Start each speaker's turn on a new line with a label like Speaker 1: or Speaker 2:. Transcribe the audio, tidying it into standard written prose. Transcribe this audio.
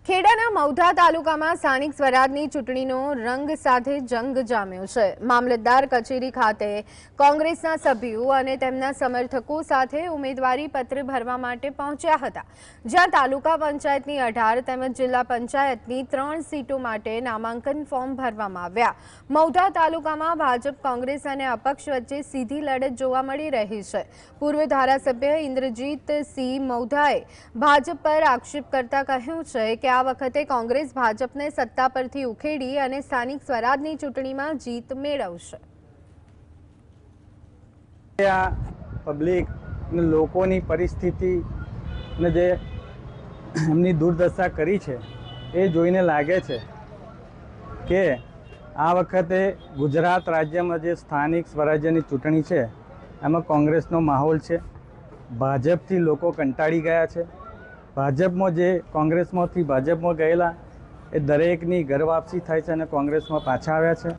Speaker 1: ખેડાના મૌધા તાલુકામાં સ્થાનિક સ્વરાજની ચૂંટણીનો રંગ સાથે જંગ જામ્યો છે। મામલતદાર કચેરી ખાતે કોંગ્રેસના સભ્યો અને તેમના સમર્થકો સાથે ઉમેદવારી પત્ર ભરવા માટે પહોંચ્યા હતા, જ્યાં તાલુકા પંચાયતની 18 તેમજ જિલ્લા પંચાયતની 3 સીટો માટે નામાંકન ફોર્મ ભરવામાં આવ્યા। મૌધા તાલુકામાં ભાજપ, કોંગ્રેસ અને અપક્ષ વચ્ચે સીધી લડત જોવા મળી રહી છે। પૂર્વ ધારાસભ્ય ઇન્દ્રજીતસિંહ મૌધાએ ભાજપ પર આક્ષેપ કરતા કહ્યું છે કે આ વખતે કોંગ્રેસ ભાજપને સત્તા પરથી ઉખેડી અને સ્થાનિક સ્વરાજની ચૂંટણીમાં જીત મેળવશે।
Speaker 2: આ પબ્લિક લોકોની પરિસ્થિતિ ને જે એમની દુર્દશા કરી છે એ જોઈને લાગે છે કે આ વખતે ગુજરાત રાજ્યમાં જે સ્થાનિક સ્વરાજ્યની ચૂંટણી છે એમાં કોંગ્રેસનો માહોલ છે। ભાજપથી લોકો કંટાળી ગયા છે। ભાજપમાં જે કોંગ્રેસમાંથી ભાજપમાં ગયેલા એ દરેકની ઘર વાપસી થાય છે અને કોંગ્રેસમાં પાછા આવ્યા છે।